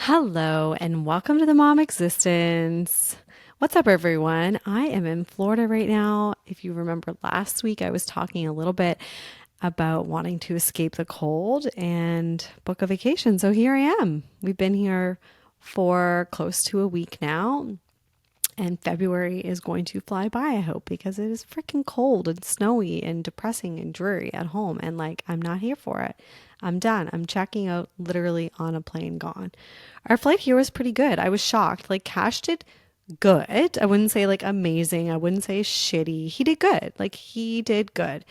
Hello and welcome to the Mom Existence. What's up, everyone? I am in Florida right now. If you remember last week, I was talking a little bit about wanting to escape the cold and book a vacation. So here I am. We've been here for close to a week now. And February is going to fly by, I hope, because it is freaking cold and snowy and depressing and dreary at home. And I'm not here for it. I'm done. I'm checking out literally on a plane gone. Our flight here was pretty good. I was shocked. Cash did good. I wouldn't say amazing. I wouldn't say shitty. He did good. He did good.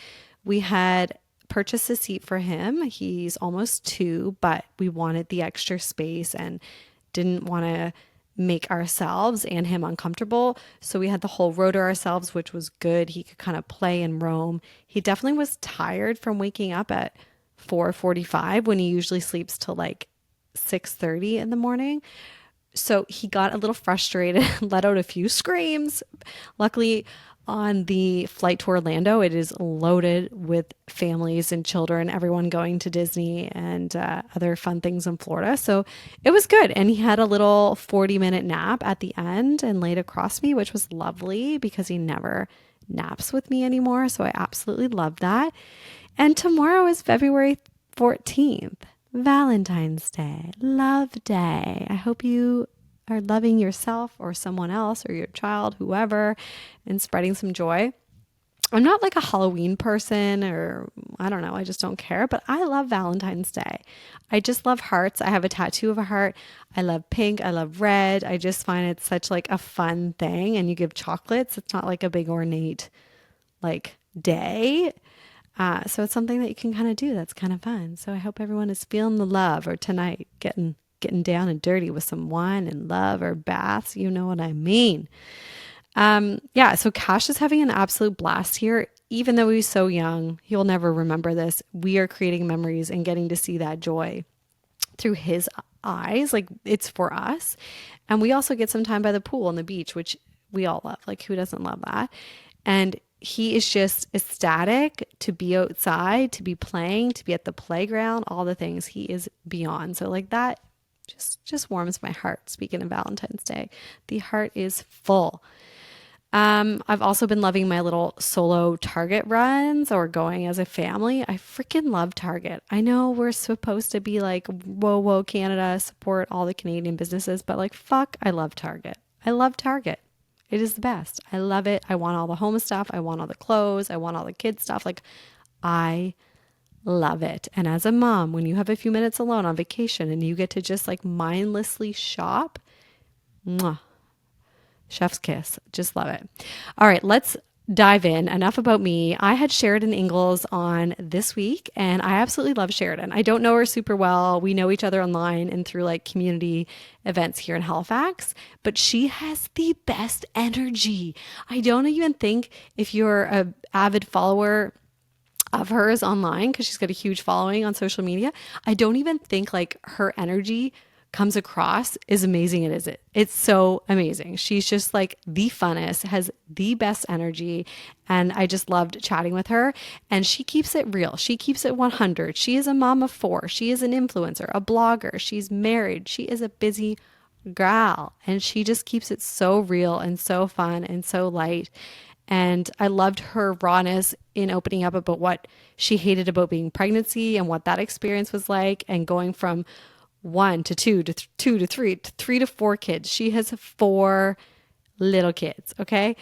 We had purchased a seat for him. He's almost 2, but we wanted the extra space and didn't want to make ourselves and him uncomfortable. So we had the whole row to ourselves, which was good. He could kind of play and roam. He definitely was tired from waking up at 4:45 when he usually sleeps till 6:30 in the morning. So he got a little frustrated, let out a few screams. Luckily, on the flight to Orlando, it is loaded with families and children, everyone going to Disney and other fun things in Florida. So it was good. And he had a little 40-minute nap at the end and laid across me, which was lovely because he never naps with me anymore. So I absolutely love that. And tomorrow is February 14th, Valentine's Day, Love Day. I hope you are loving yourself or someone else or your child, whoever, and spreading some joy. I'm not a Halloween person, or I don't know, I just don't care, but I love Valentine's Day. I just love hearts. I have a tattoo of a heart. I love pink. I love red. I just find it such a fun thing. And you give chocolates. It's not a big ornate day. So it's something that you can kind of do that's kind of fun. So I hope everyone is feeling the love, or tonight getting down and dirty with some wine and love, or baths. You know what I mean? So Cash is having an absolute blast here. Even though he's so young, he'll never remember this. We are creating memories and getting to see that joy through his eyes. It's for us. And we also get some time by the pool and the beach, which we all love. Who doesn't love that? And he is just ecstatic to be outside, to be playing, to be at the playground, all the things. He is beyond. So that just warms my heart. Speaking of Valentine's Day, the heart is full. I've also been loving my little solo Target runs, or going as a family. I freaking love Target. I know we're supposed to be whoa, Canada, support all the Canadian businesses, but fuck, I love Target. I love Target. It is the best. I love it. I want all the home stuff. I want all the clothes. I want all the kids stuff. I love it. And as a mom, when you have a few minutes alone on vacation and you get to just mindlessly shop, mwah, chef's kiss. Just love it. All right, let's dive in. Enough about me. I had Sheridan Ingalls on this week, and I absolutely love Sheridan. I don't know her super well. We know each other online and through community events here in Halifax, but she has the best energy. I don't even think, if you're an avid follower of hers online, because she's got a huge following on social media, I don't even think her energy comes across as amazing as it is. It's so amazing. She's just the funnest, has the best energy, and I just loved chatting with her. And she keeps it real. She keeps it 100. She is a mom of 4. She is an influencer, a blogger. She's married. She is a busy gal, and she just keeps it so real and so fun and so light. And I loved her rawness in opening up about what she hated about being pregnancy and what that experience was like, and going from 1 to 2 to 2 to 3 to 3 to 4 kids. She has 4 little kids. Okay.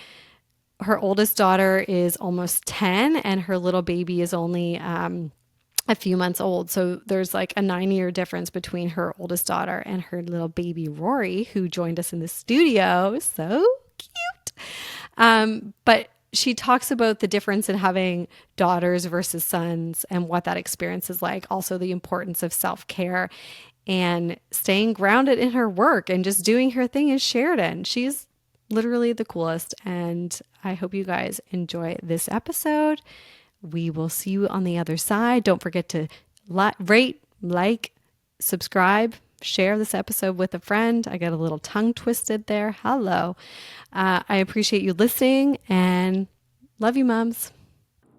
Her oldest daughter is almost 10, and her little baby is only a few months old. So there's a 9-year difference between her oldest daughter and her little baby Rory, who joined us in the studio. So cute. But she talks about the difference in having daughters versus sons and what that experience is like. Also, the importance of self-care and staying grounded in her work and just doing her thing as Sheridan. She's literally the coolest. And I hope you guys enjoy this episode. We will see you on the other side. Don't forget to rate, subscribe, share this episode with a friend. I got a little tongue twisted there. Hello. I appreciate you listening and love you, moms.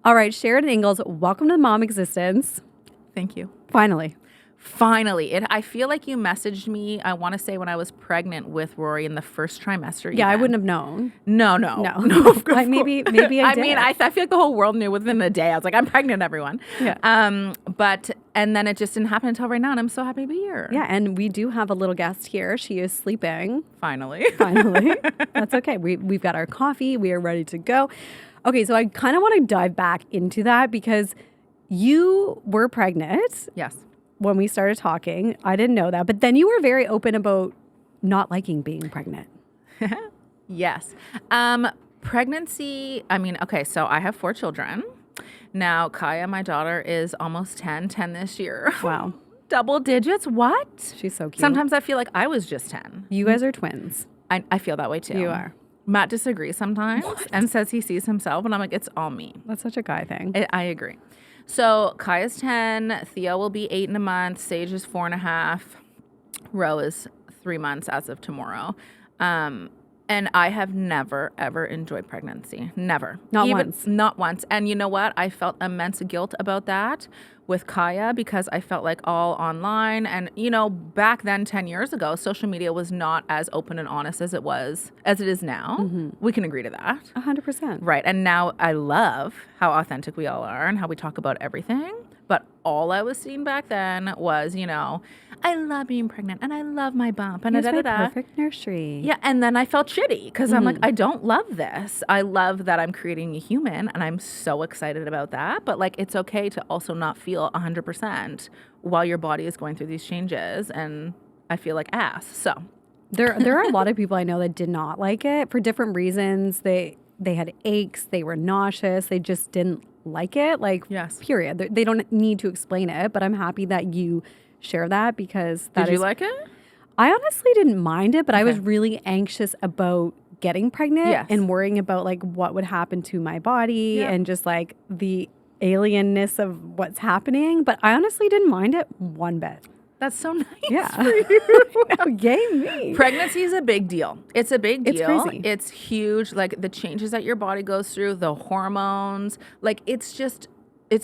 All right, Sheridan Ingalls, welcome to Mom Existence. Thank you. Finally. Finally. I feel like you messaged me, I want to say when I was pregnant with Rory in the first trimester. Yeah, I even. wouldn't have known. No. Like maybe I did. I mean, I feel like the whole world knew within a day. I was like, I'm pregnant, everyone. Yeah. And then it just didn't happen until right now, and I'm so happy to be here. Yeah, and we do have a little guest here. She is sleeping. Finally. That's okay. We've got our coffee. We are ready to go. Okay, so I kind of want to dive back into that because you were pregnant. Yes. When we started talking. I didn't know that. But then you were very open about not liking being pregnant. Yes. Pregnancy, I mean, okay, so I have 4 children. Now, Kaya, my daughter, is almost 10 this year. Wow. Double digits? What? She's so cute. Sometimes I feel like I was just 10. You guys are twins. I feel that way too. You are. Matt disagrees sometimes and says he sees himself, and I'm like, it's all me. That's such a guy thing. I agree. So Kaya's 10, Theo will be 8 in a month, Sage is 4.5, Ro is 3 months as of tomorrow. And I have never, ever enjoyed pregnancy. Never. Not once. Not once. And you know what? I felt immense guilt about that with Kaya because I felt like all online. And, back then, 10 years ago, social media was not as open and honest as it is now. Mm-hmm. We can agree to that. 100%. Right. And now I love how authentic we all are and how we talk about everything. But all I was seeing back then was, I love being pregnant and I love my bump and Here's my perfect nursery. Yeah, and then I felt shitty because I'm like, I don't love this. I love that I'm creating a human and I'm so excited about that. But like, it's okay to also not feel 100% while your body is going through these changes. And I feel like ass. So there are a lot of people I know that did not like it for different reasons. They had aches. They were nauseous. They just didn't like it. Like, yes. Period. They don't need to explain it. But I'm happy that you share that because Did you like it? I honestly didn't mind it, but I was really anxious about getting pregnant and worrying about like what would happen to my body and just like the alienness of what's happening. But I honestly didn't mind it one bit. That's so nice for you. Yay me. Pregnancy is a big deal. It's a big deal. It's crazy. It's huge. Like the changes that your body goes through, the hormones, like it's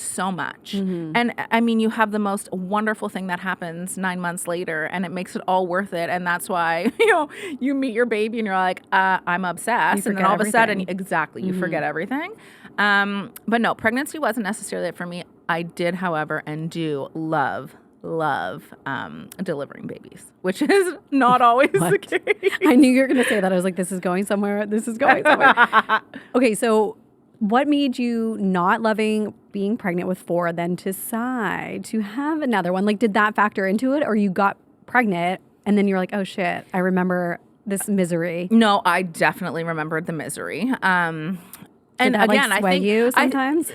so much. Mm-hmm. And I mean, you have the most wonderful thing that happens 9 months later and it makes it all worth it. And that's why, you meet your baby and you're like, I'm obsessed. And then all of a sudden, you forget everything. But no, pregnancy wasn't necessarily it for me. I did, however, and do love delivering babies, which is not always the case. I knew you were going to say that. I was like, this is going somewhere. Okay, so what made you not loving being pregnant with 4, then decide to have another one? Like, did that factor into it, or you got pregnant and then you're like, oh shit, I remember this misery? No, I definitely remembered the misery. And that, again, like, sway you sometimes?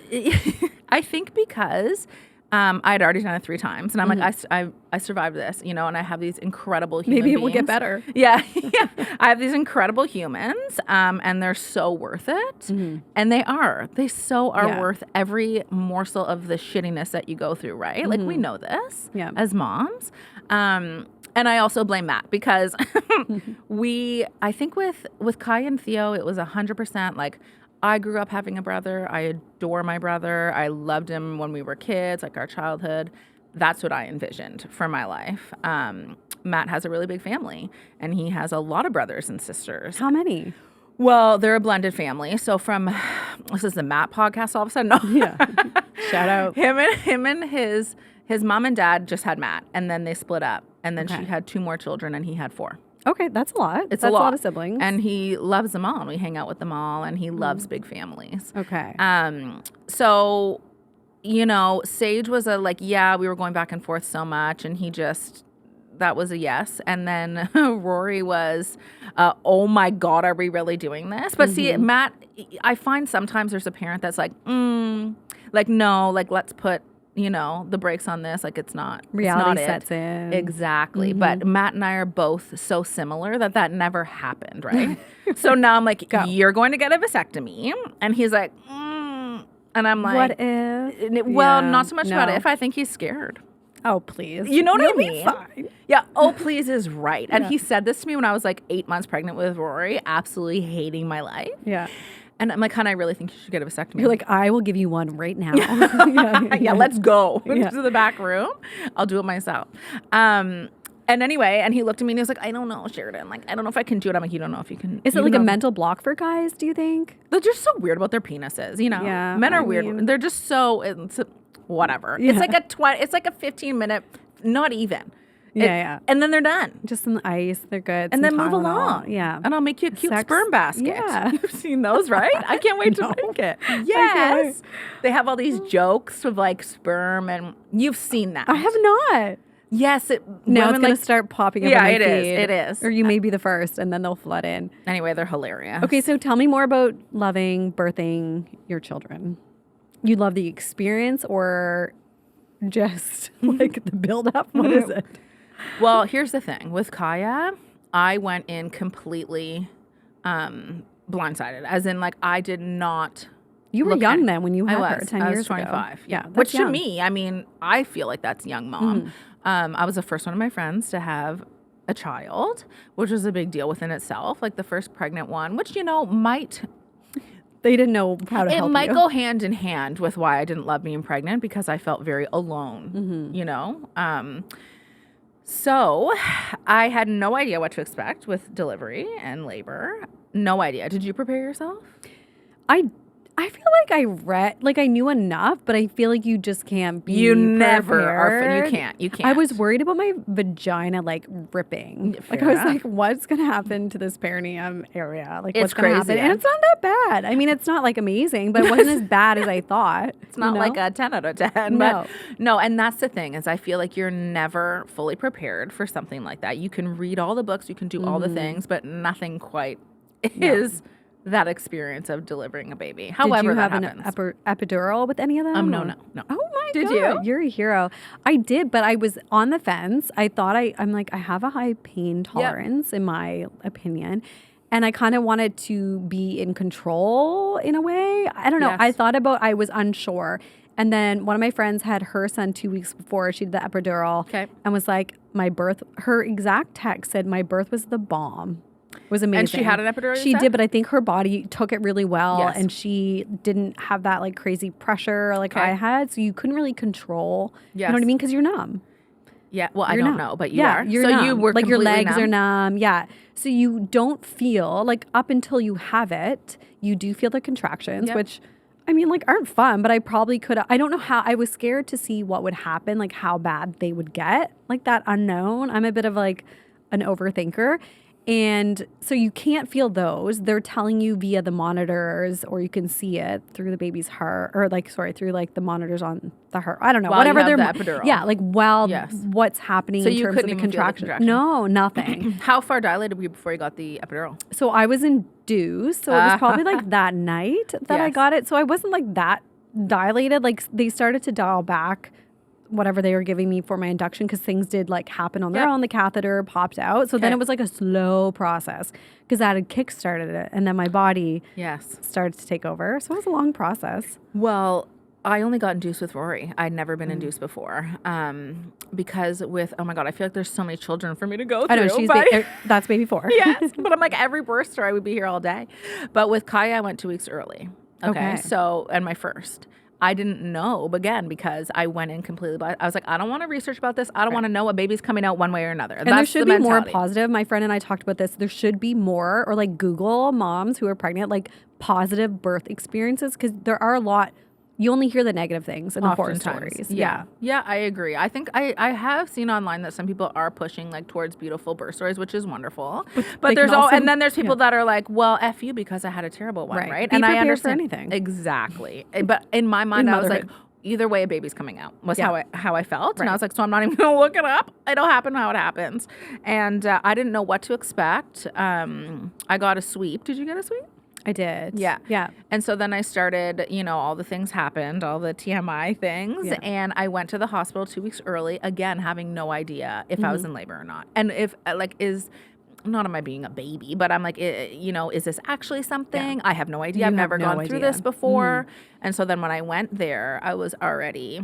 I think because I had already done it 3 times, and I'm like, I survived this, and I have these incredible human beings. Maybe it will get better. Yeah. I have these incredible humans, and they're so worth it. Mm-hmm. And they so are worth every morsel of the shittiness that you go through, right? Mm-hmm. Like, we know this as moms. And I also blame Matt because I think with Kai and Theo, it was 100% like, I grew up having a brother. I adore my brother. I loved him when we were kids, like our childhood. That's what I envisioned for my life. Matt has a really big family, and he has a lot of brothers and sisters. How many? Well, they're a blended family. So this is the Matt podcast all of a sudden? No. Yeah. Shout out. Him and his mom and dad just had Matt, and then they split up. And then she had 2 more children, and he had 4. Okay, that's a lot. That's a lot. lot of siblings. And he loves them all. And we hang out with them all, and he loves big families. Okay. So, Sage was we were going back and forth so much, and that was a yes. And then Rory was, oh my God, are we really doing this? But see, Matt, I find sometimes there's a parent that's like, no, let's put the brakes on this, like it's not reality it's not sets in. Exactly. Mm-hmm. But Matt and I are both so similar that never happened, right? So now I'm like, you're going to get a vasectomy, and he's like, and I'm like, what if? Well, not so much what if. I think he's scared. Oh, please. You know what I mean? Be fine. Yeah. Oh, please is right. And he said this to me when I was like 8 months pregnant with Rory, absolutely hating my life. Yeah. And I'm like, "Hon, I really think you should get a vasectomy." You're like, I will give you one right now. Yeah, let's go Yeah. to the back room. I'll do it myself. And anyway, and he looked at me and he was like, "I don't know, Sheridan. Like, I don't know if I can do it." I'm like, "You don't know if you can." Is it you like a know." mental block for guys, do you think? They're just so weird about their penises, you know? Yeah, Men are I weird. mean- They're just so, whatever. Yeah. It's like a 15-minute, not even. Yeah. And then they're done. Just some ice, they're good. And some then move Tylenol. along. Yeah. And I'll make you a cute Sex- sperm basket. Yeah. You've seen those, right? I can't wait to make it. Yes. They have all these jokes of like sperm, and you've seen that. I have not. Yes. Now women it's going to start popping up on my it is. feed. It is. Or you may be the first, and then they'll flood in. Anyway, they're hilarious. Okay, so tell me more about loving, birthing your children. You love the experience or just like the build-up? What is it? Well, here's the thing. With Kaya, I went in completely blindsided. As in, like, I did not... You were look young at- then when you had her 10 I years was 25. ago. Yeah, Which that's to young. me, I mean, I feel like that's young mom. I was the first one of my friends to have a child, which was a big deal within itself. Like the first pregnant one, which, you know, They didn't know how to help you. it might go hand in hand with why I didn't love being pregnant, because I felt very alone, you know? So I had no idea what to expect with delivery and labor. No idea. Did you prepare yourself? I feel like I read, like I knew enough, but I feel like you just can't be You never prepared. You can't. I was worried about my vagina like ripping. Fair Like I was enough. like, what's gonna happen to this perineum area? Like It's what's gonna happen? crazy, And yeah. it's not that bad. I mean, it's not like amazing, but it wasn't as bad as I thought. It's not like a 10 out of 10. No. But no, and that's the thing, is I feel like you're never fully prepared for something like that. You can read all the books, you can do all the things, but nothing quite is that experience of delivering a baby. However, Did you that have happens. an epidural with any of them? No. Oh my Did God. you? You're a hero. I did, but I was on the fence. I thought I'm like, I have a high pain tolerance in my opinion. And I kind of wanted to be in control in a way. I don't know. Yes. I was unsure. And then one of my friends had her son 2 weeks before she did the epidural. Okay. And was like, her exact text said, my birth was the bomb. Was amazing. And she had an epidural, you She said? did, but I think her body took it really well, Yes. and she didn't have that like crazy pressure like I had. So you couldn't really control. You know what I Yes. mean? Because you're numb. Yeah, well, I You're don't numb. know, but you yeah, are. You're so numb. you were like your completely legs are numb. Yeah. So you don't feel like up until you have it, you do feel the contractions, Yep. which I mean, like aren't fun, but I probably could. I don't know how. I was scared to see what would happen, like how bad they would get, like that unknown. I'm a bit of like an overthinker. And so you can't feel those. They're telling you via the monitors, or you can see it through the baby's heart, or through like the monitors on the heart. I don't know. While whatever you have they're the epidural. Yeah, like Yes. what's happening So in you terms of couldn't the even feel the contraction. contraction? No, nothing. How far dilated were you before you got the epidural? So I was induced. So it was probably like that night that I Yes. got it. So I wasn't like that dilated. Like they started to dial back whatever they were giving me for my induction, because things did like happen on their own. The catheter popped out. So then Okay. it was like a slow process, because that had kick-started it. And then my body Yes. started to take over. So it was a long process. Well, I only got induced with Rory. I'd never been induced before. Because with, oh my God, I feel like there's so many children for me to go through. I know, but- that's baby 4. Yes, but I'm like, every birth story, I would be here all day. But with Kaya, I went 2 weeks early. Okay. So, and my first. I didn't know, again, because I went in completely blind. I was like, I don't want to research about this. I don't want to know what baby's coming out one way or another. And there should be more positive. My friend and I talked about this. There should be more, or like Google moms who are pregnant, like positive birth experiences, because there are a lot. You only hear the negative things in the horror stories. Yeah. Yeah, I agree. I think I have seen online that some people are pushing like towards beautiful birth stories, which is wonderful. But there's and then there's people that are like, well, F you, because I had a terrible one, right? Be and I prepared understand for anything. Exactly. But in my mind, I was like, motherhood. either way, a baby's coming out was how I felt. And I was like, so I'm not even going to look it up. It'll happen how it happens. And I didn't know what to expect. I got a sweep. Did you get a sweep? I did. Yeah. Yeah. And so then I started, all the things happened, all the TMI things. Yeah. And I went to the hospital 2 weeks early, again, having no idea if I was in labor or not. And if, not am I being a baby, but I'm like, is this actually something? I have no idea. I've never gone through this before. And so then when I went there, I was already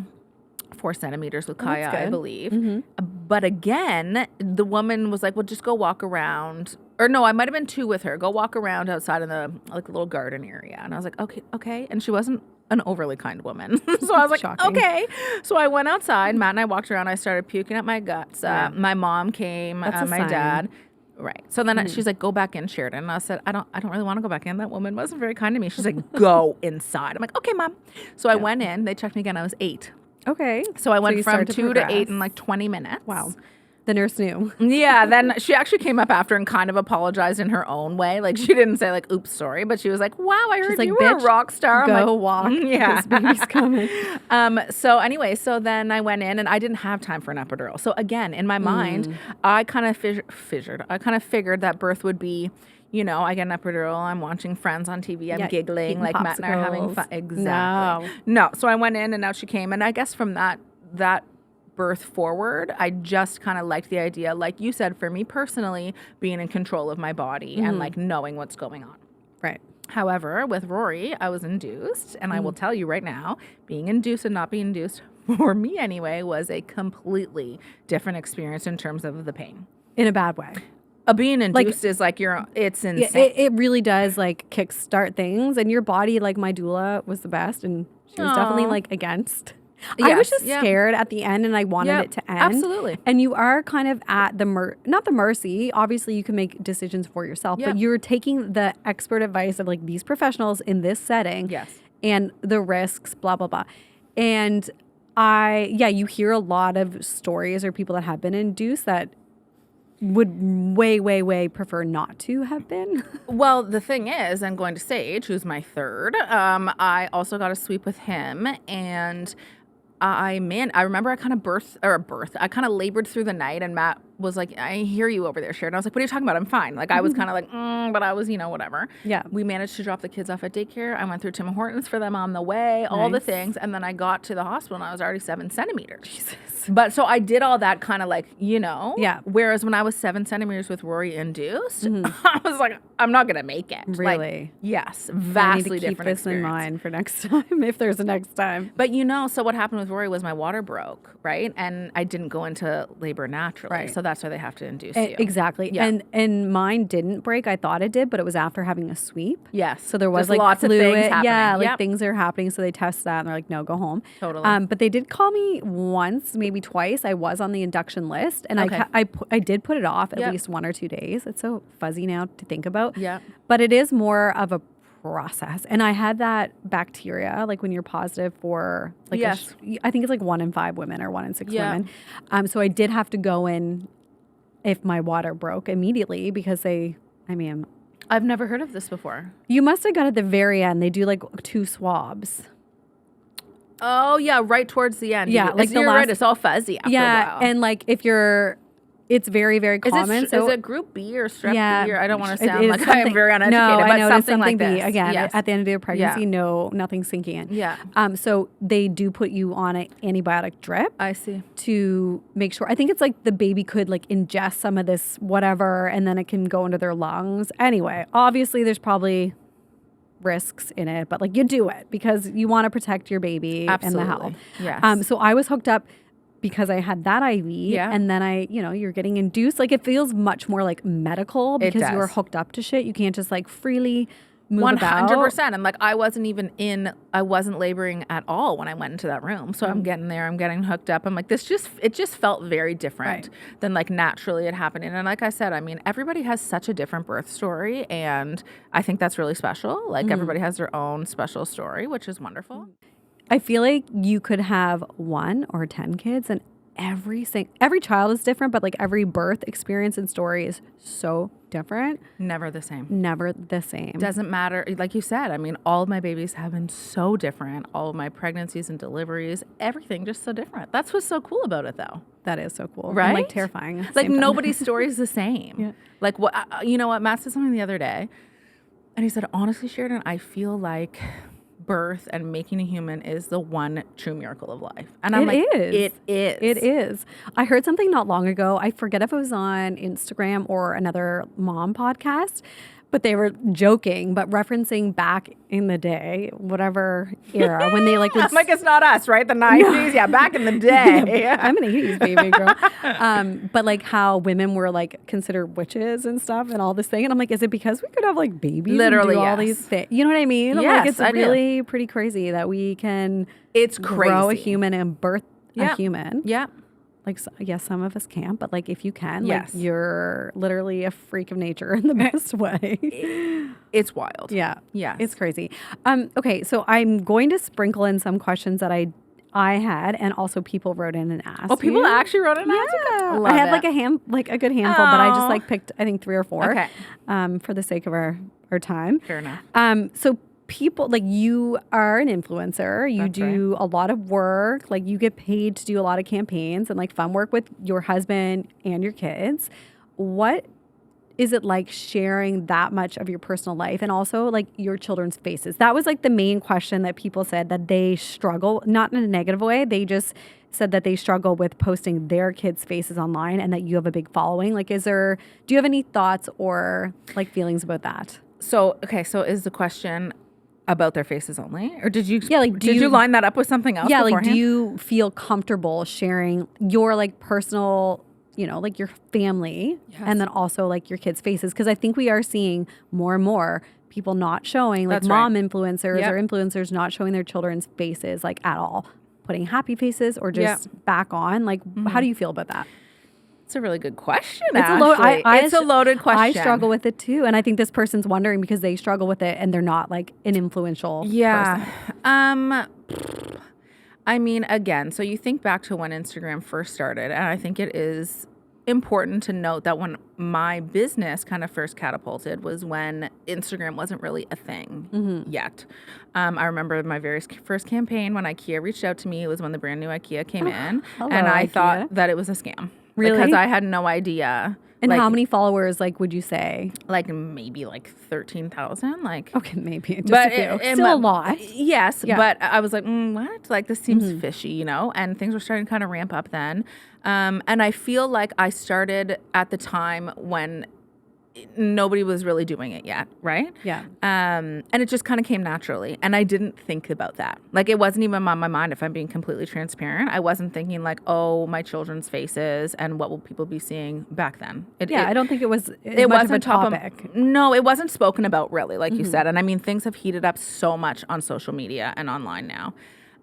4 centimeters with Kaya, I good. believe. But again, the woman was like, well, just go walk around. Or no, I might have been 2 with her. Go walk around outside in the like little garden area. And I was like, okay. And she wasn't an overly kind woman. So I was like, Shocking. okay. So I went outside. Matt and I walked around. I started puking up my guts. My mom came, That's a my sign. dad. Right. So then she's like, go back in, Sheridan. And I said, I don't really want to go back in. That woman wasn't very kind to me. She's like, go inside. I'm like, okay, Mom. So I went in. They checked me again. I was 8. Okay. So I went you from started 2 to progress. 8 in like 20 minutes. Wow. The nurse knew. Yeah, then she actually came up after and kind of apologized in her own way. Like, she didn't say, like, oops, sorry. But she was like, wow, I heard like, you were a "Bitch, rock star." I'm Go like, walk. yeah. This baby's coming. So anyway, so then I went in and I didn't have time for an epidural. So again, in my mind, I kind of figured that birth would be, you know, I get an epidural, I'm watching Friends on TV, I'm giggling, eating like Matt and I are having popsicles. fun. Exactly. No. So I went in and out she came. And I guess from that birth forward, I just kind of liked the idea, like you said, for me personally, being in control of my body and like knowing what's going on. Right. However, with Rory, I was induced, and I will tell you right now, being induced and not being induced, for me anyway, was a completely different experience in terms of the pain. In a bad way. Being induced is like it's insane. It really does like kickstart things, and your body, like my doula was the best, and she was definitely like against. I was just scared at the end, and I wanted it to end. Absolutely. And you are kind of at the not the mercy. Obviously, you can make decisions for yourself, but you're taking the expert advice of like these professionals in this setting. Yes. And the risks, blah blah blah. And you hear a lot of stories or people that have been induced that would way prefer not to have been. Well, the thing is, I'm going to Sage, who's my third. I also got a sweep with him, and I remember I kind of I kind of labored through the night, and Matt was like, I hear you over there, Sheridan. I was like, what are you talking about? I'm fine. Like, I was kind of like, but I was, whatever. Yeah. We managed to drop the kids off at daycare. I went through Tim Hortons for them on the way, all the things. And then I got to the hospital and I was already 7 centimeters. Jesus. But so I did all that kind of like, Yeah. Whereas when I was 7 centimeters with Rory induced, I was like, I'm not going to make it. Really? Like, yes. I need Vastly to keep different this in experience. mind for next time, if there's a next time. But so what happened with Rory was my water broke, right? And I didn't go into labor naturally. Right. So that's why they have to induce you. Exactly. Yeah. And mine didn't break. I thought it did, but it was after having a sweep. Yes. So there was Just like lots fluid. of things happening. Yeah, like Yep. things are happening. So they test that and they're like, no, go home. Totally. But they did call me once, maybe twice. I was on the induction list, and Okay. I did put it off at Yep. least 1 or 2 days. It's so fuzzy now to think about. Yeah. But it is more of a process. And I had that bacteria, like when you're positive for like, Yes. I think it's like 1 in 5 women or 1 in 6 Yeah. women. So I did have to go in if my water broke immediately because I've never heard of this before. you must have got at the very end. They do like 2 swabs. Oh, yeah, right towards the end. Yeah, like the you're last- right. It's all fuzzy after a while. And like if it's very, very common. Is it group B or strep B? Or I don't want to it sound is like I'm very uneducated, No, but I know, something like B. this. Again, Yes. at the end of the pregnancy, Yeah. no, nothing's sinking in. Yeah. So they do put you on an antibiotic drip I see. to make sure. I think it's like the baby could like ingest some of this whatever, and then it can go into their lungs. Anyway, obviously there's probably risks in it, but like you do it because you want to protect your baby and the health. Yes. So I was hooked up because I had that IV, Yeah. and then you're getting induced. Like it feels much more like medical because you are does. hooked up to shit. You can't just like freely move 100%. And like I wasn't laboring at all when I went into that room. So I'm getting there, I'm getting hooked up. I'm like, it just felt very different than like naturally it happening. And like I said, I mean, everybody has such a different birth story. And I think that's really special. Like everybody has their own special story, which is wonderful. I feel like you could have 1 or 10 kids, and every child is different, but like every birth experience and story is so different. Never the same. Never the same. Doesn't matter. Like you said, I mean, all of my babies have been so different. All of my pregnancies and deliveries, everything just so different. That's what's so cool about it, though. That is so cool. Right? And like terrifying. at the Like same time. nobody's story is the same. Yeah. Like what? You know what? Matt said something the other day, and he said, honestly, Sheridan, I feel like birth and making a human is the one true miracle of life. And I'm like, it is. It is. I heard something not long ago. I forget if it was on Instagram or another mom podcast, but they were joking, but referencing back in the day, whatever era, when they like would... I'm like, it's not us, right? The 90s? Yeah, back in the day. Yeah, I'm an 80s baby girl. But like how women were like considered witches and stuff and all this thing. And I'm like, is it because we could have like babies Literally, and do all yes. these things? You know what I mean? I'm Yes, like, it's I do. really pretty crazy that we can It's grow a crazy. human and birth a human. Yeah. Like, yes, some of us can't, but like if you can, Yes. like you're literally a freak of nature in the best way. It's wild. Yeah. Yes. It's crazy. Okay, so I'm going to sprinkle in some questions that I had, and also people wrote in and asked. Oh, people you. actually wrote in and asked you? Yeah. Love I had it. like a good handful, but I just Aw. like picked I think 3 or 4. Okay. For the sake of our time. Fair enough. So people like you are an influencer. You That's do a lot of work. Like you get paid to do a lot of campaigns and like fun work with your husband and your kids. What is it like sharing that much of your personal life and also like your children's faces? That was like the main question that people said that they struggle, not in a negative way. They just said that they struggle with posting their kids' faces online and that you have a big following. Like, do you have any thoughts or like feelings about that? So is the question about their faces only? Or did you like, did you line that up with something else beforehand? Like, do you feel comfortable sharing your like personal, like your family and then also like your kids' faces? Because I think we are seeing more and more people not showing, like mom influencers or influencers not showing their children's faces like at all, putting happy faces or just back on. Like, how do you feel about that? It's a really good question, It's it's a loaded question. I struggle with it too. And I think this person's wondering because they struggle with it and they're not like an influential person. I mean, again, so you think back to when Instagram first started, and I think it is important to note that when my business kind of first catapulted was when Instagram wasn't really a thing yet. I remember my very first campaign when IKEA reached out to me. It was when the brand new IKEA came in, Hello, and I IKEA. thought that it was a scam. Really? Because I had no idea. And how many followers, like, would you say? Like maybe like 13,000. Like okay, maybe just but a few. Still a lot. Yes, but I was like, what? Like this seems fishy, And things were starting to kind of ramp up then. And I feel like I started at the time when nobody was really doing it yet, right? Yeah. And it just kind of came naturally. And I didn't think about that. Like it wasn't even on my mind, if I'm being completely transparent. I wasn't thinking like, oh, my children's faces and what will people be seeing back then. I don't think it was it much wasn't of a topic. No, it wasn't spoken about really, like you said. And I mean, things have heated up so much on social media and online now.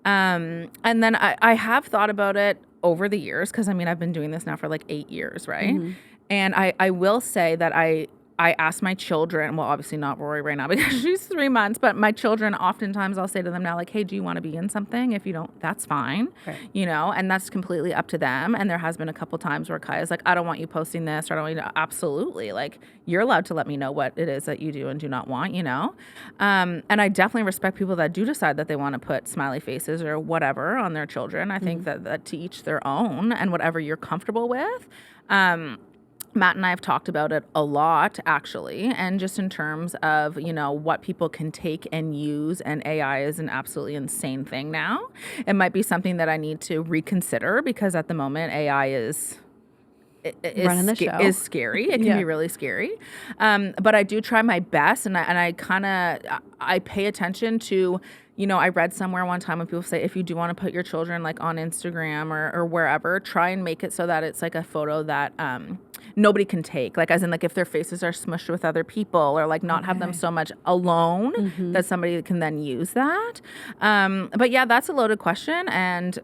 And then I have thought about it over the years because I mean, I've been doing this now for like 8 years, right? And I will say that I ask my children, well, obviously not Rory right now because she's 3 months, but my children, oftentimes I'll say to them now, like, hey, do you want to be in something? If you don't, that's fine, right. And that's completely up to them. And there has been a couple times where Kaya's like, I don't want you posting this, or I don't want you to, absolutely. Like, you're allowed to let me know what it is that you do and do not want, And I definitely respect people that do decide that they want to put smiley faces or whatever on their children. I think that to each their own and whatever you're comfortable with. Matt and I have talked about it a lot, actually, and just in terms of, what people can take and use, and AI is an absolutely insane thing now. It might be something that I need to reconsider because at the moment AI is running the show. Is scary. It can be really scary. But I do try my best, and I pay attention to. I read somewhere one time when people say, if you do want to put your children like on Instagram or wherever, try and make it so that it's like a photo that nobody can take. Like as in like if their faces are smushed with other people or like not have them so much alone that somebody can then use that. But yeah, that's a loaded question. And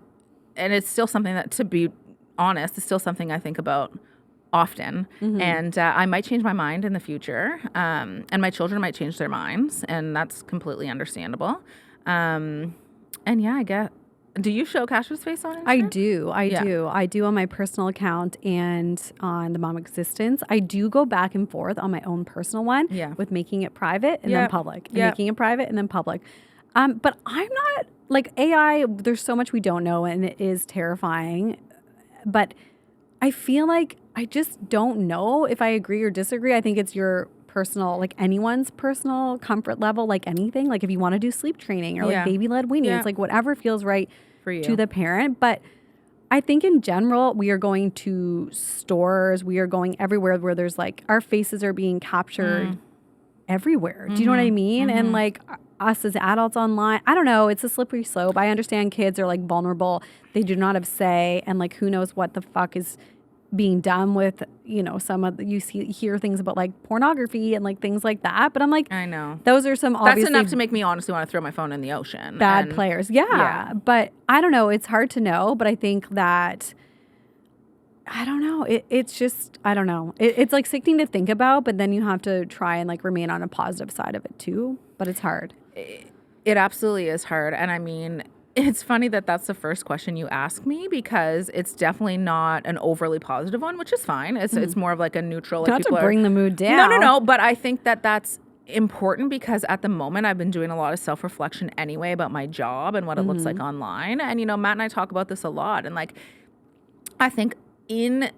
it's still something that, to be honest, is still something I think about often. And I might change my mind in the future. And my children might change their minds. And that's completely understandable. And yeah, I get. Do you show Kasha's face on Instagram? I do. I do on my personal account and on the Mom Existence. I do go back and forth on my own personal one with making it private and then public. And making it private and then public. But I'm not, like AI, there's so much we don't know and it is terrifying. But I feel like I just don't know if I agree or disagree. I think it's your personal, like anyone's personal comfort level, like anything. Like if you want to do sleep training or like baby-led weaning, it's like whatever feels right for you, to the parent. But I think in general, we are going to stores, we are going everywhere where there's like our faces are being captured everywhere. Do you know what I mean? And like us as adults online, I don't know. It's a slippery slope. I understand kids are like vulnerable. They do not have say. And like, who knows what the fuck is being done with, you know, some of hear things about like pornography and like things like that. But I'm like, I know. those are some obviously That's enough to make me honestly want to throw my phone in the ocean. Bad players. Yeah. But I don't know. It's hard to know. But I think that, I don't know. It's just, I don't know. It's like sickening to think about, but then you have to try and like remain on a positive side of it too. But it's hard. It absolutely is hard. And I mean, it's funny that that's the first question you ask me because it's definitely not an overly positive one, which is fine. It's more of like a neutral. Not to bring the mood down. No. But I think that that's important because at the moment I've been doing a lot of self-reflection anyway about my job and what it looks like online. And, you know, Matt and I talk about this a lot. And like, I think in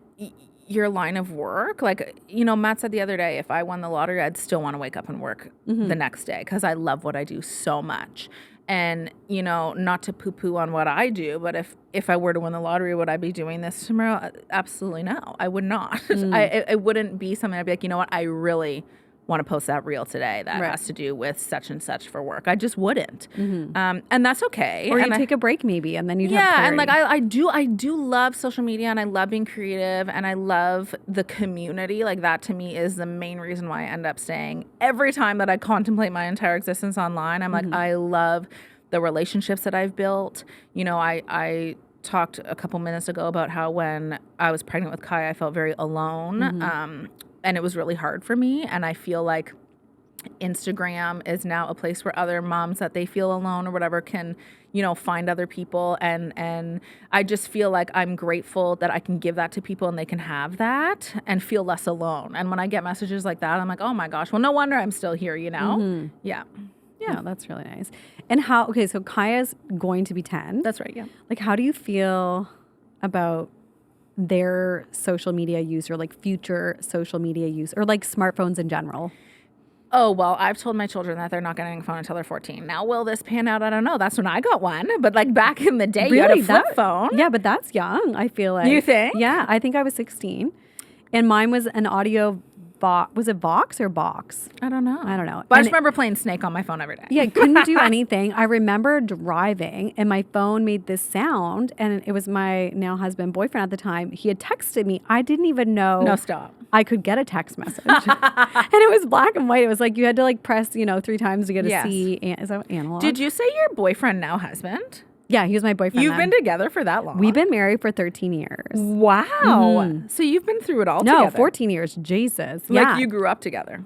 your line of work, like, you know, Matt said the other day, if I won the lottery, I'd still want to wake up and work the next day because I love what I do so much. And, you know, not to poo-poo on what I do, but if I were to win the lottery, would I be doing this tomorrow? Absolutely no. I would not. It wouldn't be something I'd be like, you know what, I really want to post that reel today that has to do with such and such for work. I just wouldn't. And that's okay. Or you take a break maybe and then you'd have clarity. And like I do love social media and I love being creative and I love the community. Like that to me is the main reason why I end up staying. Every time that I contemplate my entire existence online, I'm like, I love the relationships that I've built. You know, I talked a couple minutes ago about how when I was pregnant with Kai, I felt very alone. And it was really hard for me. And I feel like Instagram is now a place where other moms that they feel alone or whatever can, you know, find other people. And I just feel like I'm grateful that I can give that to people and they can have that and feel less alone. And when I get messages like that, I'm like, oh my gosh, well, no wonder I'm still here, you know? Yeah. Yeah, that's really nice. And so Kaya's going to be 10. That's right, yeah. Like, how do you feel about their social media use or like future social media use or like smartphones in general? Oh, well, I've told my children that they're not getting a phone until they're 14. Now, will this pan out? I don't know. That's when I got one. But like back in the day, you had a flip phone. Yeah, but that's young, I feel like. You think? Yeah, I think I was 16. And mine was an audio was it Vox or Box? I don't know. But I just remember playing Snake on my phone every day. Yeah, couldn't do anything. I remember driving and my phone made this sound and it was my now husband boyfriend at the time. He had texted me. I didn't even know. No, stop. I could get a text message. And it was black and white. It was like you had to like press, 3 times to get a C. Is that analog? Did you say your boyfriend now husband? Yeah, he was my boyfriend. You've been together for that long? We've been married for 13 years. Wow. So you've been through it all together? No, 14 years. Jesus. Like you grew up together.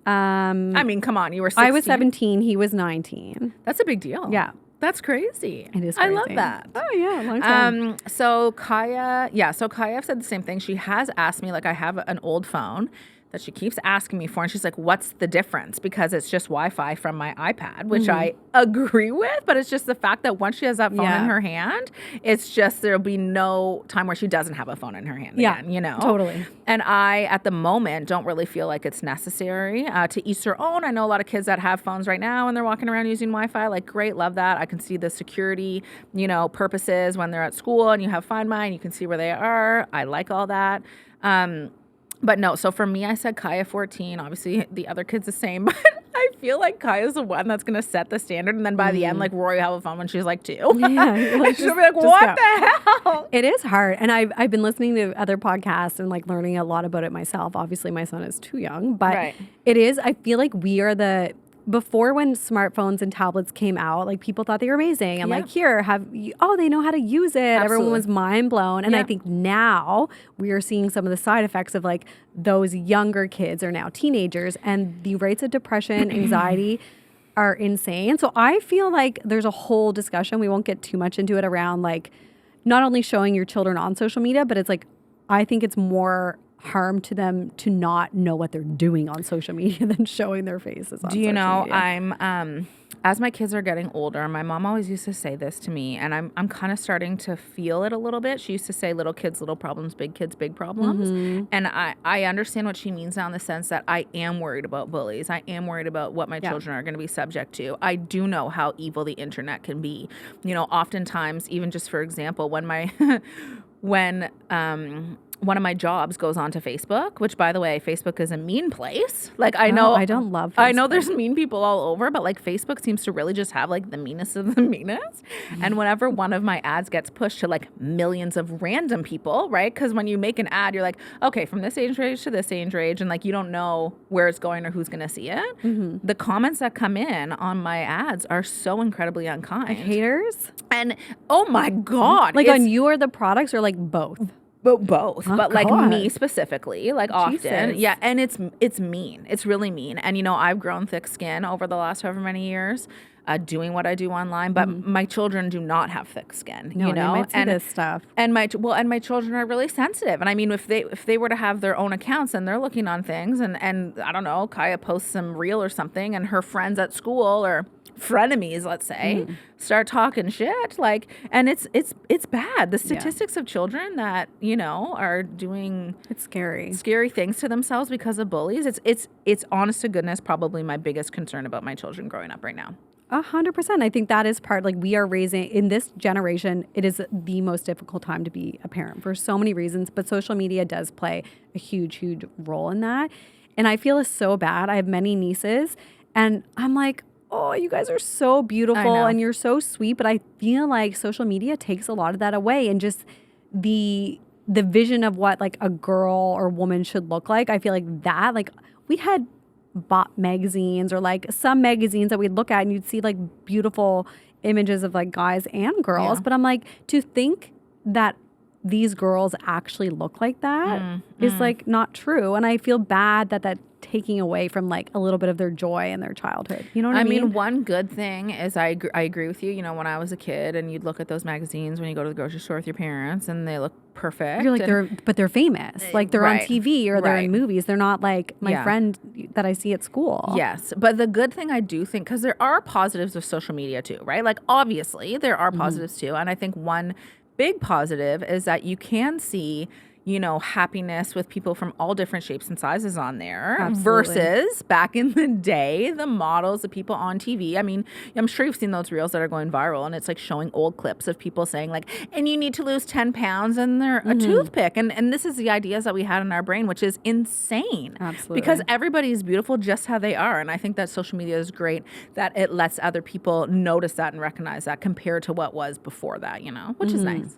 I mean, come on. You were 16. I was 17. He was 19. That's a big deal. Yeah. That's crazy. It is crazy. I love that. Oh, yeah. Long time. So Kaya said the same thing. She has asked me, like, I have an old phone that she keeps asking me for. And she's like, what's the difference? Because it's just Wi-Fi from my iPad, which I agree with. But it's just the fact that once she has that phone in her hand, it's just there'll be no time where she doesn't have a phone in her hand again, you know? Totally. And I, at the moment, don't really feel like it's necessary. To each their own. I know a lot of kids that have phones right now and they're walking around using Wi-Fi. Like, great, love that. I can see the security, purposes when they're at school and you have Find My and you can see where they are. I like all that. But no, so for me, I said Kaya 14. Obviously, the other kid's the same. But I feel like Kaya's the one that's going to set the standard. And then by the end, like, Rory will have a phone when she's like 2. Yeah. She'll be like, what the hell? It is hard. And I've been listening to other podcasts and, like, learning a lot about it myself. Obviously, my son is too young. But it is, I feel like we are before when smartphones and tablets came out, like people thought they were amazing. And like, here, they know how to use it. Absolutely. Everyone was mind blown. And I think now we are seeing some of the side effects of like those younger kids are now teenagers and the rates of depression, anxiety are insane. So I feel like there's a whole discussion. We won't get too much into it around like not only showing your children on social media, but it's like, I think it's more harm to them to not know what they're doing on social media than showing their faces on social media. I'm as my kids are getting older, my mom always used to say this to me, and I'm kind of starting to feel it a little bit. She used to say, little kids, little problems, big kids, big problems. And I understand what she means now in the sense that I am worried about bullies. I am worried about what my children are going to be subject to. I do know how evil the internet can be. Oftentimes, even just for example, when one of my jobs goes onto Facebook, which, by the way, Facebook is a mean place. Like, I I don't love Facebook. I know there's mean people all over, but like Facebook seems to really just have like the meanest of the meanest. And whenever one of my ads gets pushed to like millions of random people, right? Because when you make an ad, you're like, okay, from this age range to this age range, and like you don't know where it's going or who's going to see it. Mm-hmm. The comments that come in on my ads are so incredibly unkind. Haters? And oh my God. Like on you or the products, or like both? Both, oh, but like God. me specifically, like often. Yeah, and it's mean. It's really mean. And you know, I've grown thick skin over the last however many years doing what I do online, but my children do not have thick skin, No, you know? they might see this stuff. And my children are really sensitive. And I mean, if they were to have their own accounts and they're looking on things and I don't know, Kaya posts some reel or something and her friends at school or frenemies, let's say, start talking shit, like, and it's bad. The statistics of children that, you know, are doing it's scary things to themselves because of bullies. It's honest to goodness probably my biggest concern about my children growing up right now. 100%. I think that is part, like, we are raising, in this generation, it is the most difficult time to be a parent for so many reasons, but social media does play a huge role in that. And I feel so bad. I have many nieces and I'm like, oh, you guys are so beautiful and you're so sweet. But I feel like social media takes a lot of that away, and just the vision of what like a girl or woman should look like. I feel like that, like, we had bot magazines or like some magazines that we'd look at and you'd see like beautiful images of like guys and girls. Yeah. But I'm like, to think that these girls actually look like that is like not true. And I feel bad that taking away from like a little bit of their joy in their childhood. You know what I mean? I mean, one good thing is I agree with you. You know, when I was a kid and you'd look at those magazines when you go to the grocery store with your parents and they look perfect. You're like, they're famous. Like they're on TV or they're in movies. They're not like my friend that I see at school. Yes. But the good thing I do think, because there are positives of social media too, right? Like obviously there are positives too. And I think one big positive is that you can see, you know, happiness with people from all different shapes and sizes on there. Absolutely. Versus back in the day, the models, the people on TV. I mean, I'm sure you've seen those reels that are going viral and it's like showing old clips of people saying like, and you need to lose 10 pounds and they're a toothpick. And this is the ideas that we had in our brain, which is insane. Absolutely. Because everybody is beautiful just how they are. And I think that social media is great that it lets other people notice that and recognize that compared to what was before that, you know, which is nice.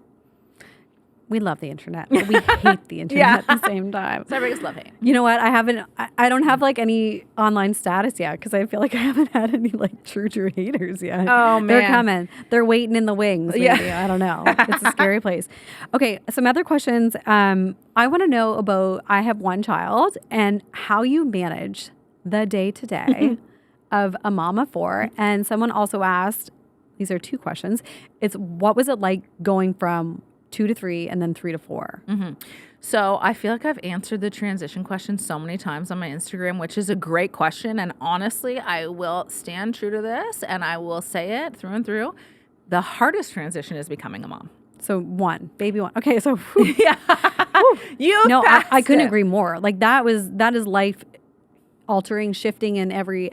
We love the internet, but we hate the internet at the same time. Celebrities love hate. You know what? I don't have like any online status yet because I feel like I haven't had any like true haters yet. Oh, man. They're coming. They're waiting in the wings. Maybe. Yeah. I don't know. It's a scary place. Okay. Some other questions. I want to know about, I have one child and how you manage the day-to-day of a mom of four. And someone also asked, these are two questions. It's what was it like going from 2 to 3 and then 3 to 4? So I feel like I've answered the transition question so many times on my Instagram, which is a great question. And honestly, I will stand true to this and I will say it through and through. The hardest transition is becoming a mom. So baby one. Okay, so yeah, I couldn't agree more. Like that is life altering, shifting in every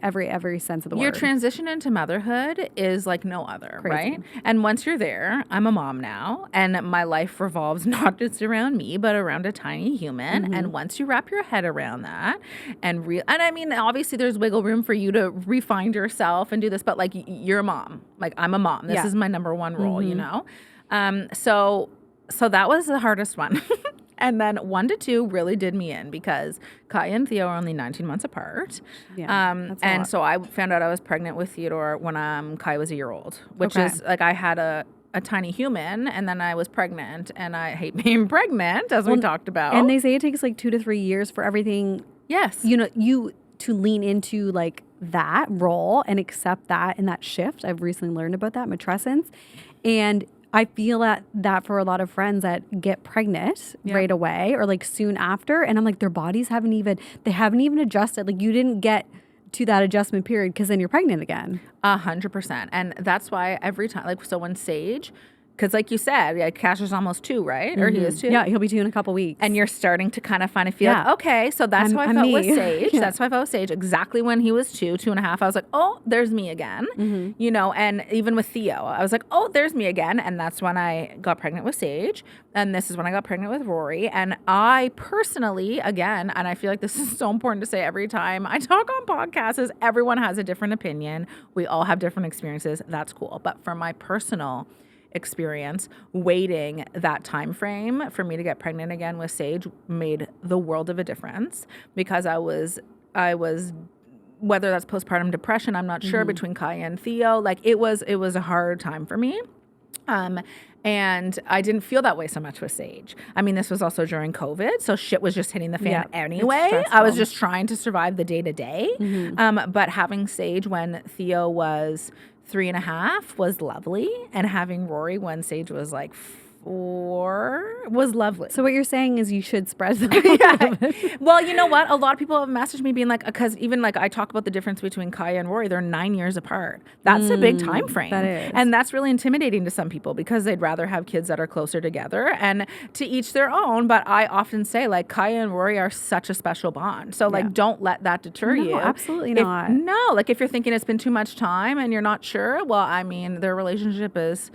sense of the word. Your transition into motherhood is like no other, Crazy. Right? And once you're there, I'm a mom now, and my life revolves not just around me, but around a tiny human. And once you wrap your head around that, and I mean, obviously there's wiggle room for you to refine yourself and do this, but like you're a mom, like I'm a mom. This is my number one role, you know. So that was the hardest one. And then 1 to 2 really did me in because Kaya and Theo are only 19 months apart. Yeah, and so I found out I was pregnant with Theodore when Kaya was a year old, which is like I had a tiny human and then I was pregnant, and I hate being pregnant, as we talked about. And they say it takes like 2 to 3 years for everything. Yes. You know, you to lean into like that role and accept that and that shift. I've recently learned about that, matrescence. And I feel that for a lot of friends that get pregnant right away or like soon after, and I'm like, their bodies haven't even adjusted. Like you didn't get to that adjustment period because then you're pregnant again. 100%. And that's why every time, like, so when Sage because like you said, yeah, Cash is almost 2, right? Or he is 2? Yeah, he'll be 2 in a couple weeks. And you're starting to kind of finally feel like, okay, so that's how I I'm felt me. with Sage. Yeah. That's how I felt with Sage. Exactly when he was 2, 2.5, I was like, oh, there's me again. You know, and even with Theo, I was like, oh, there's me again. And that's when I got pregnant with Sage. And this is when I got pregnant with Rory. And I personally, again, and I feel like this is so important to say every time I talk on podcasts, is everyone has a different opinion. We all have different experiences. That's cool. But for my personal experience, waiting that time frame for me to get pregnant again with Sage made the world of a difference, because I was whether that's postpartum depression, I'm not sure, between Kaya and Theo, like it was a hard time for me. And I didn't feel that way so much with Sage. I mean, this was also during COVID, so shit was just hitting the fan anyway. I was just trying to survive the day to day. But having Sage when Theo was 3.5 was lovely, and having Rory when Sage was like 4 was lovely. So what you're saying is you should spread them. Well, you know what? A lot of people have messaged me being like, because even like I talk about the difference between Kaya and Rory, they're 9 years apart. That's a big time frame. That is. And that's really intimidating to some people, because they'd rather have kids that are closer together, and to each their own. But I often say, like, Kaya and Rory are such a special bond. So like, don't let that deter you. Absolutely not. No, like if you're thinking it's been too much time and you're not sure, well, I mean, their relationship is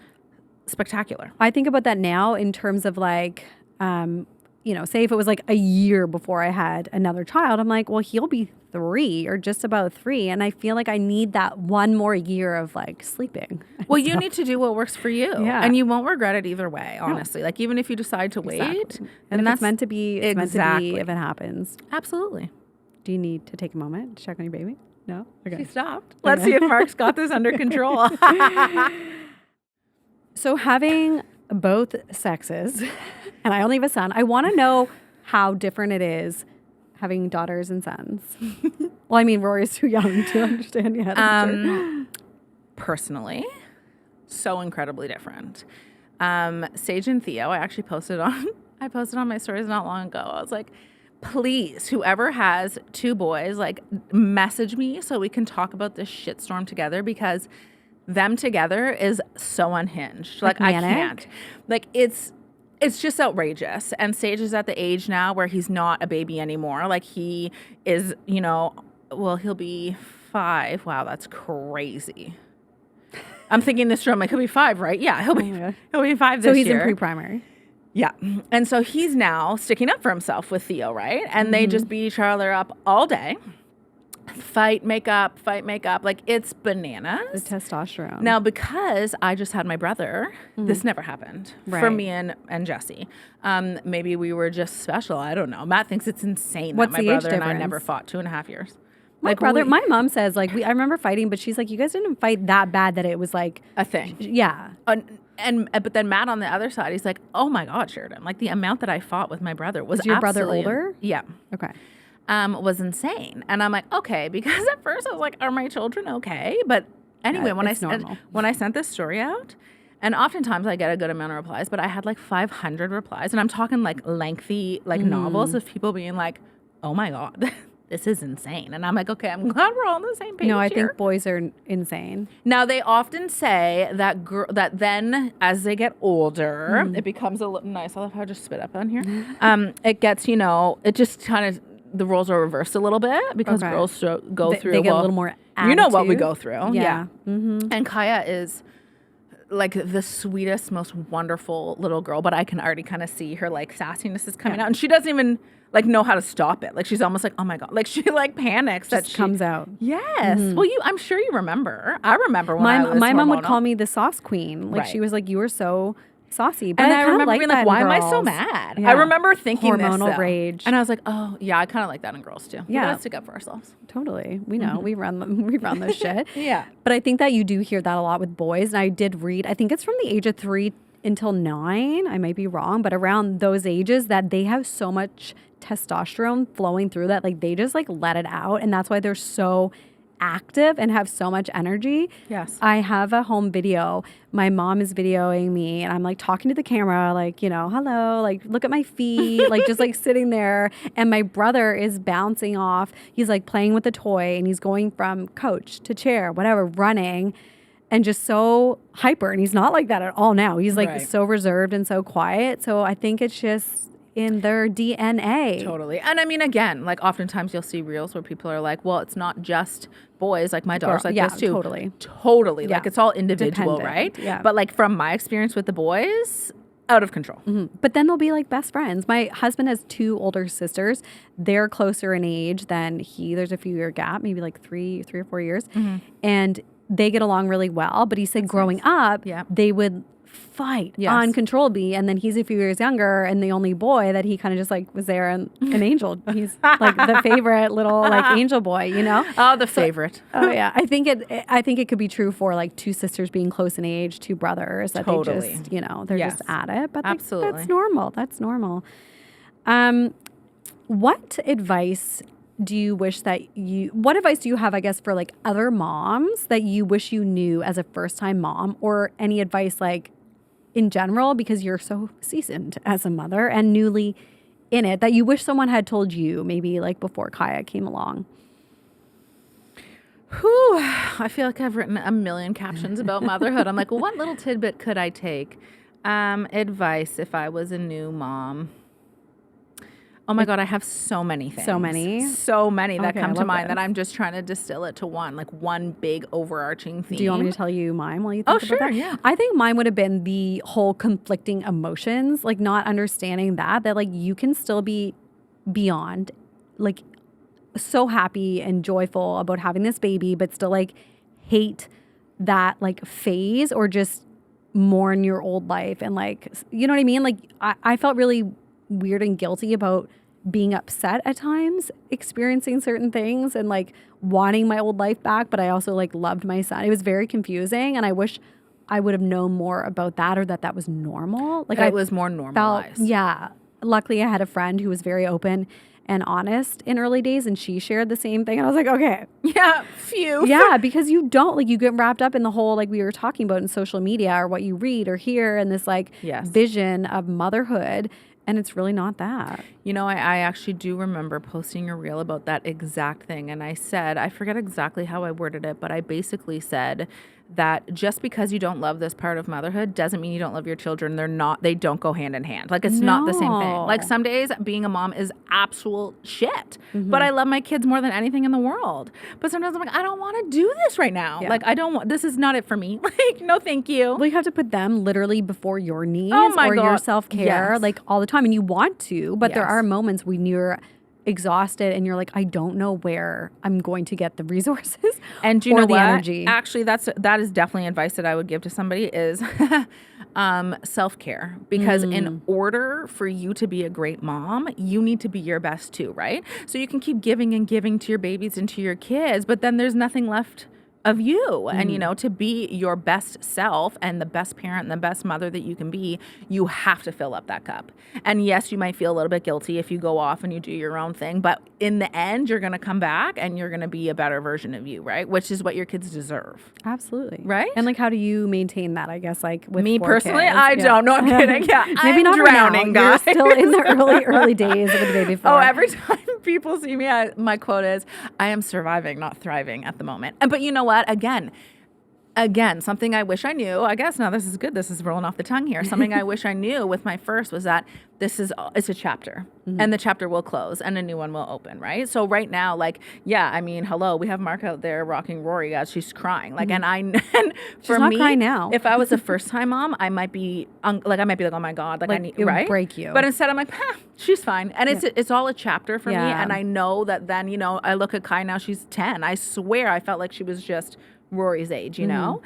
spectacular. I think about that now in terms of like, you know, say if it was like a year before I had another child, I'm like, well, he'll be 3 or just about 3. And I feel like I need that one more year of like sleeping. Well, you need to do what works for you. Yeah. And you won't regret it either way, honestly. Like even if you decide to wait. And if it's meant to be, it's meant to be if it happens. Absolutely. Do you need to take a moment to check on your baby? No? Okay. She stopped. Let's see if Mark's got this under control. So having both sexes, and I only have a son, I want to know how different it is having daughters and sons. Well, I mean, Rory's too young to understand yet. Sure. Personally, so incredibly different. Sage and Theo, I actually posted on my stories not long ago. I was like, please, whoever has 2 boys, like message me so we can talk about this shitstorm together, because them together is so unhinged. Like I can't. Like it's just outrageous. And Sage is at the age now where he's not a baby anymore. Like he is, you know, well, he'll be 5. Wow, that's crazy. I'm thinking this year, I'm like, he'll be 5, right? Yeah, he'll be 5 this year. So he's in pre-primary. Yeah. And so he's now sticking up for himself with Theo, right? And they just beat each other up all day. Fight, make up. Like, it's bananas. The testosterone. Now, because I just had my brother, this never happened for me and Jesse. Maybe we were just special. I don't know. Matt thinks it's insane that my brother and I never fought 2.5 years. My mom says, like, I remember fighting, but she's like, you guys didn't fight that bad that it was like a thing. Yeah. But then Matt on the other side, he's like, oh my God, Sheridan, like the amount that I fought with my brother was your brother older? Yeah. Okay. Was insane. And I'm like, okay, because at first I was like, are my children okay? But anyway, when I sent this story out, and oftentimes I get a good amount of replies, but I had like 500 replies, and I'm talking like lengthy, like novels of people being like, oh my God, this is insane. And I'm like, okay, I'm glad we're all on the same page. No, I think boys are insane. Now, they often say that that then as they get older, it becomes a little nice. I love how I just spit up on here. It gets, you know, it just kind of, the roles are reversed a little bit, because girls go through. They get a little more attitude. You know what we go through. Yeah. Mm-hmm. And Kaya is like the sweetest, most wonderful little girl, but I can already kind of see her like sassiness is coming out, and she doesn't even like know how to stop it. Like she's almost like, oh my God, like she like panics that she comes out. Yes. Well, I'm sure you remember. I remember when my mom would call me the sauce queen. Like she was like, you were so saucy. But and I remember being like, why am I so mad? Yeah. I remember thinking hormonal rage. And I was like, oh yeah, I kind of like that in girls too. Yeah. Let's stick up for ourselves. Totally. We know. We run those shit. Yeah. But I think that you do hear that a lot with boys. And I did read, I think it's from the age of 3 until 9. I might be wrong, but around those ages that they have so much testosterone flowing through that, like they just like let it out. And that's why they're so active and have so much energy. Yes. I have a home video. My mom is videoing me and I'm like talking to the camera, like, you know, hello, like look at my feet, like just like sitting there. And my brother is bouncing off. He's like playing with a toy and he's going from couch to chair, whatever, running. and just so hyper. And he's not like that at all now. He's like so reserved and so quiet. So I think it's just in their DNA. Totally. And I mean, again, like oftentimes you'll see reels where people are like, well, it's not just boys. Like my daughter's like this too. Totally. Like it's all individual, right? Yeah. But like from my experience with the boys, out of control. But then they'll be like best friends. My husband has 2 older sisters. They're closer in age than he. There's a few year gap, maybe like 3 or 4 years. And they get along really well. But he said growing up, they would fight uncontrollably. And then he's a few years younger, and the only boy that he kind of just like was there, and an angel. He's like the favorite little like angel boy, you know? Oh, the favorite. Oh yeah. I think it could be true for like 2 sisters being close in age, 2 brothers that they just, you know, they're just at it. But like, that's normal. That's normal. What advice do you wish what advice do you have, I guess, for like other moms that you wish you knew as a first time mom, or any advice like in general, because you're so seasoned as a mother and newly in it, that you wish someone had told you maybe like before Kaya came along? Whew, I feel like I've written a million captions about motherhood. I'm like, well, what little tidbit could I take? Advice if I was a new mom. Oh my God, I have so many things. So many that come to mind that I'm just trying to distill it to one big overarching theme. Do you want me to tell you mine while you think about that? Yeah. I think mine would have been the whole conflicting emotions, like not understanding that like you can still be beyond like so happy and joyful about having this baby, but still like hate that like phase or just mourn your old life. And like, you know what I mean? Like I felt really weird and guilty about being upset at times, experiencing certain things and like wanting my old life back, but I also like loved my son. It was very confusing, and I wish I would have known more about that, or that was normal. Like it was more normalized. Luckily I had a friend who was very open and honest in early days, and she shared the same thing, and I was like, okay. Yeah, phew. Yeah, because you don't, like, you get wrapped up in the whole, like we were talking about in social media, or what you read or hear, and this like vision of motherhood. And it's really not that. You know, I actually do remember posting a reel about that exact thing. And I said, I forget exactly how I worded it, but I basically said that just because you don't love this part of motherhood doesn't mean you don't love your children. They don't go hand in hand. Like, it's not the same thing. Like, some days being a mom is absolute shit, but I love my kids more than anything in the world. But sometimes I'm like, I don't want to do this right now. Yeah. Like, this is not it for me. Like, no, thank you. Well, you have to put them literally before your needs or your self-care, like all the time. And you want to, but there are moments when you're exhausted and you're like, I don't know where I'm going to get the resources and you know the what? Energy. Actually, that is definitely advice that I would give to somebody is self-care, because in order for you to be a great mom, you need to be your best too, right? So you can keep giving and giving to your babies and to your kids, but then there's nothing left of you. And, you know, to be your best self and the best parent and the best mother that you can be, you have to fill up that cup. And yes, you might feel a little bit guilty if you go off and you do your own thing, but in the end, you're going to come back and you're going to be a better version of you, right? Which is what your kids deserve. Absolutely. Right? And like, how do you maintain that, I guess, like with me personally? Kids? I don't know. I'm kidding. Yeah. Maybe not drowning, now. Guys. You're still in the early days of the baby form. Oh, every time people see me, my quote is, I am surviving, not thriving at the moment. But you know what? Again, something I wish I knew, I guess now this is good, this is rolling off the tongue here. Something I wish I knew with my first was that it's a chapter, and the chapter will close and a new one will open, right? So right now, like, yeah, I mean, hello, we have Mark out there rocking Rory, guys. She's crying. Like, and for me, crying now. If I was a first time mom, I might be like, oh my God, like I need, it right? would break you. But instead I'm like, she's fine. And it's all a chapter for me. And I know that then, you know, I look at Kai now, she's 10. I swear I felt like she was just Rory's age, you know?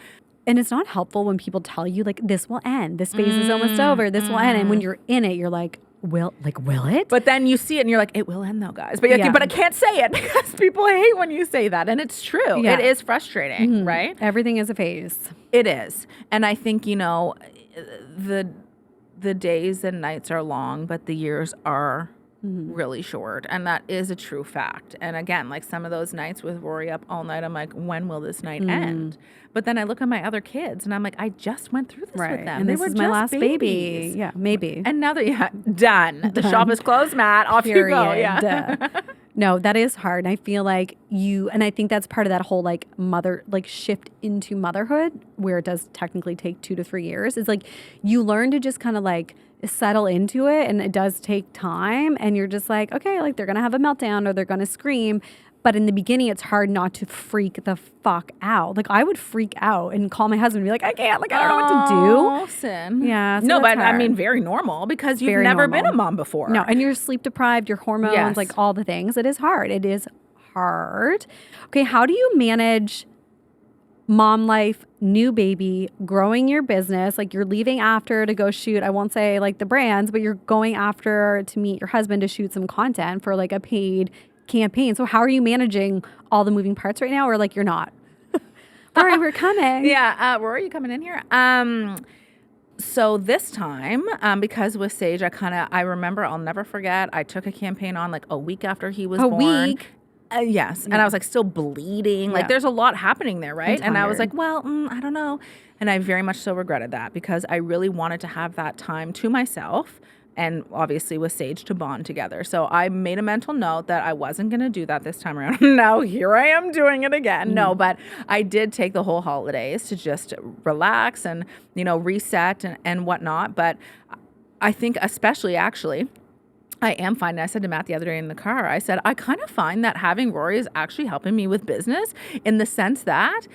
And it's not helpful when people tell you, like, this will end. This phase is almost over. This will end. And when you're in it, you're like, will it? But then you see it and you're like, it will end though, guys. But but I can't say it because people hate when you say that. And it's true. Yeah. It is frustrating, right? Everything is a phase. It is. And I think, you know, the days and nights are long, but the years are really short, and that is a true fact. And again, like some of those nights with Rory up all night, I'm like, when will this night end? But then I look at my other kids and I'm like, I just went through this with them. And they this were is my last babies. baby. Yeah, maybe. And now they're done. The shop is closed, Matt. Off you go. Yeah. No, that is hard. And I feel like and I think that's part of that whole like shift into motherhood, where it does technically take 2 to 3 years. Is like you learn to just kind of like settle into it, and it does take time. And you're just like, okay, like they're going to have a meltdown or they're going to scream. But in the beginning, it's hard not to freak the fuck out. Like I would freak out and call my husband and be like, I can't, like I don't know what to do. Listen. Yeah. So no, that's but I hard. mean, very normal because you've Very never normal. been a mom before. No, and you're sleep deprived, your hormones, Yes. like all the things. It is hard. It is hard. Okay, how do you manage mom life, new baby, growing your business? Like you're leaving after to go shoot, I won't say like the brands, but you're going after to meet your husband to shoot some content for like a paid campaign. So how are you managing all the moving parts right now, or like you're not? Rory, we're coming. Yeah, Rory, you coming in here? So this time, because with Sage, I remember, I'll never forget, I took a campaign on like a week after he was born. Week? Yes. And I was like still bleeding. Like there's a lot happening there, right? And I was like, well, I don't know. And I very much so regretted that because I really wanted to have that time to myself. And obviously with Sage to bond together. So I made a mental note that I wasn't going to do that this time around. Now here I am doing it again. No, but I did take the whole holidays to just relax and, reset and whatnot. But I think especially actually, I am finding, I said to Matt the other day in the car, I said, I kind of find that having Rory is actually helping me with business in the sense that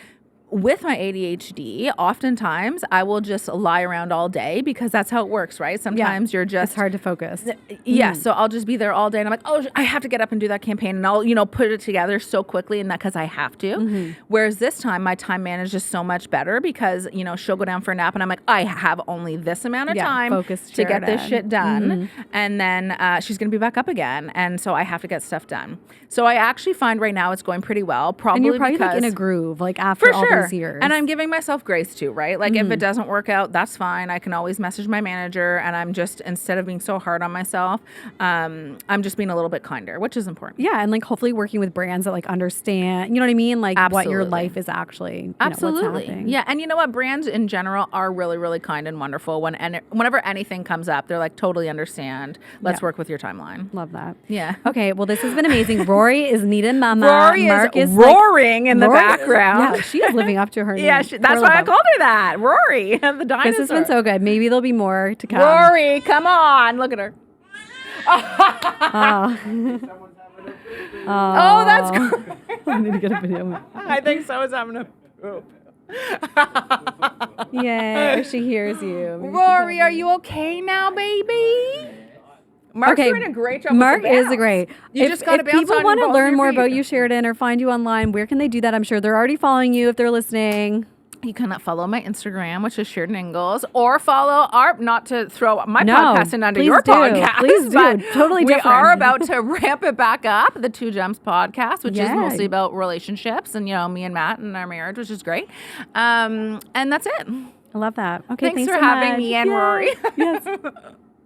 with my ADHD, oftentimes I will just lie around all day because that's how it works, right? Sometimes you're just... It's hard to focus. Yeah, so I'll just be there all day and I'm like, oh, I have to get up and do that campaign and I'll, put it together so quickly and that because I have to. Whereas this time, my time manages so much better because, she'll go down for a nap and I'm like, I have only this amount of time to get this shit done. And then she's going to be back up again. And so I have to get stuff done. So I actually find right now it's going pretty well. And you're probably like in a groove, like after all these years. And I'm giving myself grace too, right? Like if it doesn't work out, that's fine. I can always message my manager and I'm just, instead of being so hard on myself, I'm just being a little bit kinder, which is important. Yeah. And like hopefully working with brands that like understand, you know what I mean? Like what your life is actually, Absolutely. what's happening. Yeah. And you know what? Brands in general are really, really kind and wonderful. Whenever anything comes up, they're like, totally understand. Let's work with your timeline. Love that. Yeah. Okay. Well, this has been amazing. Rory is needing mama. Rory Mark is roaring in the background. Yeah. She is living up to her name. Yeah. That's why I called her that. Rory, the dinosaur. This has been so good. Maybe there'll be more to come. Rory, come on. Look at her. Oh, that's great. I need to get a video. I think so is having a poop. Yeah, she hears you. Rory, are you okay now, baby? Mark's doing a great job. Mark with the is bounce. great. If people want to learn more about you, Sheridan, or find you online, where can they do that? I'm sure they're already following you if they're listening. You can follow my Instagram, which is Sheridan Ingalls, or follow our, not to throw my podcast in under your podcast. Please do. Totally different. We are about to ramp it back up, the Two Gems podcast, which is mostly about relationships and, me and Matt and our marriage, which is great. And that's it. I love that. Okay, Thanks for having me and Rory. Yes.